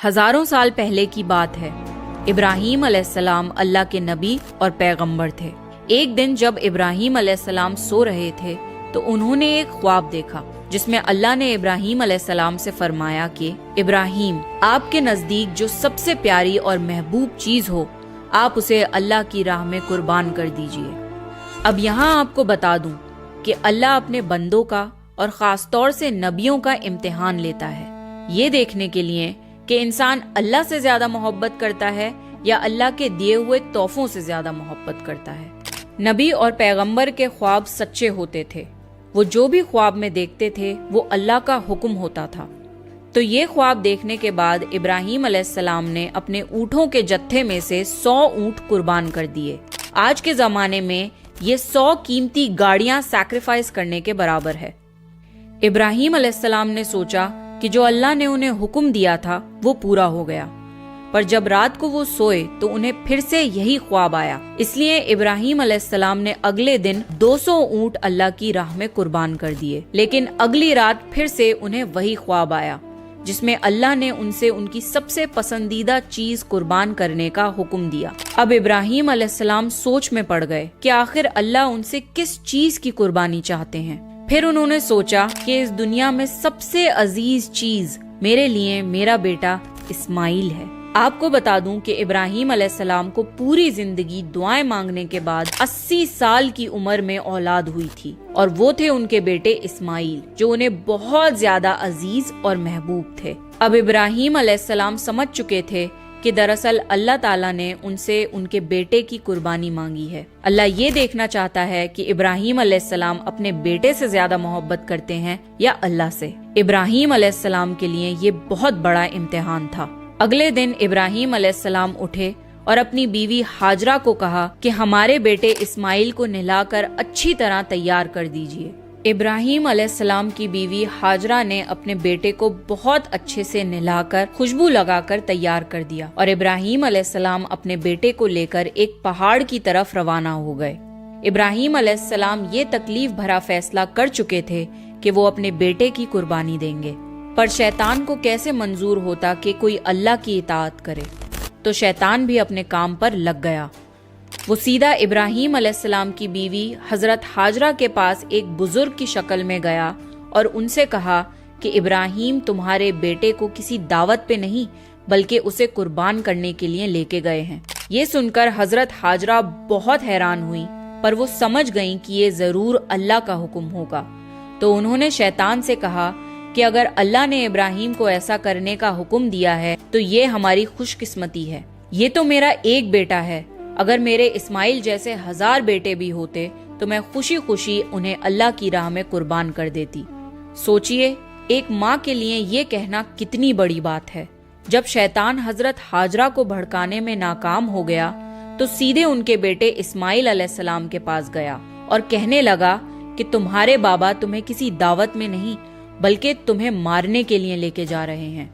ہزاروں سال پہلے کی بات ہے۔ ابراہیم علیہ السلام اللہ کے نبی اور پیغمبر تھے۔ ایک دن جب ابراہیم علیہ السلام سو رہے تھے تو انہوں نے ایک خواب دیکھا جس میں اللہ نے ابراہیم علیہ السلام سے فرمایا کہ ابراہیم، آپ کے نزدیک جو سب سے پیاری اور محبوب چیز ہو آپ اسے اللہ کی راہ میں قربان کر دیجئے۔ اب یہاں آپ کو بتا دوں کہ اللہ اپنے بندوں کا اور خاص طور سے نبیوں کا امتحان لیتا ہے، یہ دیکھنے کے لیے کہ انسان اللہ سے زیادہ محبت کرتا ہے یا اللہ کے دیے ہوئے تحفوں سے زیادہ محبت کرتا ہے۔ نبی اور پیغمبر کے خواب سچے ہوتے تھے، وہ جو بھی خواب میں دیکھتے تھے وہ اللہ کا حکم ہوتا تھا۔ تو یہ خواب دیکھنے کے بعد ابراہیم علیہ السلام نے اپنے اونٹوں کے جتھے میں سے 100 اونٹ قربان کر دیے۔ آج کے زمانے میں یہ 100 قیمتی گاڑیاں سیکریفائس کرنے کے برابر ہے۔ ابراہیم علیہ السلام نے سوچا کہ جو اللہ نے انہیں حکم دیا تھا وہ پورا ہو گیا، پر جب رات کو وہ سوئے تو انہیں پھر سے یہی خواب آیا۔ اس لیے ابراہیم علیہ السلام نے اگلے دن 200 اونٹ اللہ کی راہ میں قربان کر دیے، لیکن اگلی رات پھر سے انہیں وہی خواب آیا جس میں اللہ نے ان سے ان کی سب سے پسندیدہ چیز قربان کرنے کا حکم دیا۔ اب ابراہیم علیہ السلام سوچ میں پڑ گئے کہ آخر اللہ ان سے کس چیز کی قربانی چاہتے ہیں۔ پھر انہوں نے سوچا کہ اس دنیا میں سب سے عزیز چیز میرے لیے میرا بیٹا اسماعیل ہے۔ آپ کو بتا دوں کہ ابراہیم علیہ السلام کو پوری زندگی دعائیں مانگنے کے بعد 80 سال کی عمر میں اولاد ہوئی تھی، اور وہ تھے ان کے بیٹے اسماعیل جو انہیں بہت زیادہ عزیز اور محبوب تھے۔ اب ابراہیم علیہ السلام سمجھ چکے تھے کہ دراصل اللہ تعالیٰ نے ان سے ان کے بیٹے کی قربانی مانگی ہے۔ اللہ یہ دیکھنا چاہتا ہے کہ ابراہیم علیہ السلام اپنے بیٹے سے زیادہ محبت کرتے ہیں یا اللہ سے۔ ابراہیم علیہ السلام کے لیے یہ بہت بڑا امتحان تھا۔ اگلے دن ابراہیم علیہ السلام اٹھے اور اپنی بیوی ہاجرہ کو کہا کہ ہمارے بیٹے اسماعیل کو نہلا کر اچھی طرح تیار کر دیجئے۔ ابراہیم علیہ السلام کی بیوی ہاجرہ نے اپنے بیٹے کو بہت اچھے سے نہلا کر خوشبو لگا کر تیار کر دیا، اور ابراہیم علیہ السلام اپنے بیٹے کو لے کر ایک پہاڑ کی طرف روانہ ہو گئے۔ ابراہیم علیہ السلام یہ تکلیف بھرا فیصلہ کر چکے تھے کہ وہ اپنے بیٹے کی قربانی دیں گے، پر شیطان کو کیسے منظور ہوتا کہ کوئی اللہ کی اطاعت کرے؟ تو شیطان بھی اپنے کام پر لگ گیا۔ وہ سیدھا ابراہیم علیہ السلام کی بیوی حضرت ہاجرہ کے پاس ایک بزرگ کی شکل میں گیا اور ان سے کہا کہ ابراہیم تمہارے بیٹے کو کسی دعوت پہ نہیں بلکہ اسے قربان کرنے کے لیے لے کے گئے ہیں۔ یہ سن کر حضرت ہاجرہ بہت حیران ہوئی، پر وہ سمجھ گئیں کہ یہ ضرور اللہ کا حکم ہوگا۔ تو انہوں نے شیطان سے کہا کہ اگر اللہ نے ابراہیم کو ایسا کرنے کا حکم دیا ہے تو یہ ہماری خوش قسمتی ہے۔ یہ تو میرا ایک بیٹا ہے، اگر میرے اسماعیل جیسے 1000 بیٹے بھی ہوتے تو میں خوشی خوشی انہیں اللہ کی راہ میں قربان کر دیتی۔ سوچئے ایک ماں کے لیے یہ کہنا کتنی بڑی بات ہے۔ جب شیطان حضرت ہاجرہ کو بھڑکانے میں ناکام ہو گیا تو سیدھے ان کے بیٹے اسماعیل علیہ السلام کے پاس گیا اور کہنے لگا کہ تمہارے بابا تمہیں کسی دعوت میں نہیں بلکہ تمہیں مارنے کے لیے لے کے جا رہے ہیں۔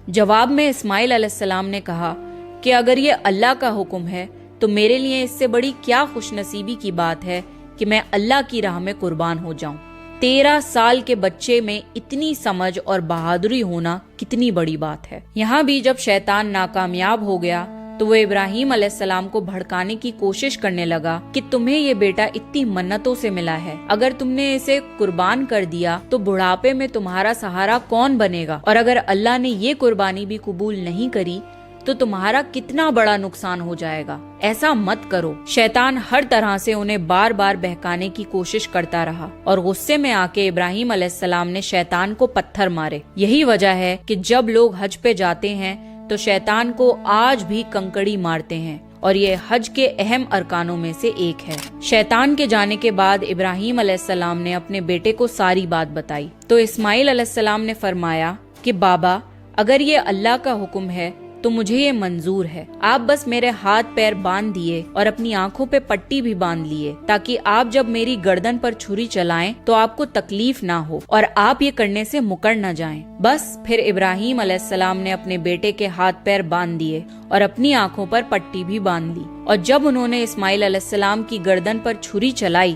جواب میں اسماعیل علیہ السلام نے کہا کہ اگر یہ اللہ کا حکم ہے تو میرے لیے اس سے بڑی کیا خوش نصیبی کی بات ہے کہ میں اللہ کی راہ میں قربان ہو جاؤں۔ 13 سال کے بچے میں اتنی سمجھ اور بہادری ہونا کتنی بڑی بات ہے۔ یہاں بھی جب شیطان ناکامیاب ہو گیا تو وہ ابراہیم علیہ السلام کو بھڑکانے کی کوشش کرنے لگا کہ تمہیں یہ بیٹا اتنی منتوں سے ملا ہے، اگر تم نے اسے قربان کر دیا تو بڑھاپے میں تمہارا سہارا کون بنے گا، اور اگر اللہ نے یہ قربانی بھی قبول نہیں کری تو تمہارا کتنا بڑا نقصان ہو جائے گا، ایسا مت کرو۔ شیطان ہر طرح سے انہیں بار بار بہکانے کی کوشش کرتا رہا، اور غصے میں آ کے ابراہیم علیہ السلام نے شیطان کو پتھر مارے۔ یہی وجہ ہے کہ جب لوگ حج پہ جاتے ہیں تو شیطان کو آج بھی کنکڑی مارتے ہیں، اور یہ حج کے اہم ارکانوں میں سے ایک ہے۔ شیطان کے جانے کے بعد ابراہیم علیہ السلام نے اپنے بیٹے کو ساری بات بتائی تو اسماعیل علیہ السلام نے فرمایا کہ بابا اگر یہ اللہ کا حکم ہے تو مجھے یہ منظور ہے، آپ بس میرے ہاتھ پیر باندھ دیے اور اپنی آنکھوں پہ پٹی بھی باندھ لیے تاکہ آپ جب میری گردن پر چھری چلائیں تو آپ کو تکلیف نہ ہو اور آپ یہ کرنے سے مکر نہ جائیں۔ بس پھر ابراہیم علیہ السلام نے اپنے بیٹے کے ہاتھ پیر باندھ دیے اور اپنی آنکھوں پر پٹی بھی باندھ لی، اور جب انہوں نے اسماعیل علیہ السلام کی گردن پر چھری چلائی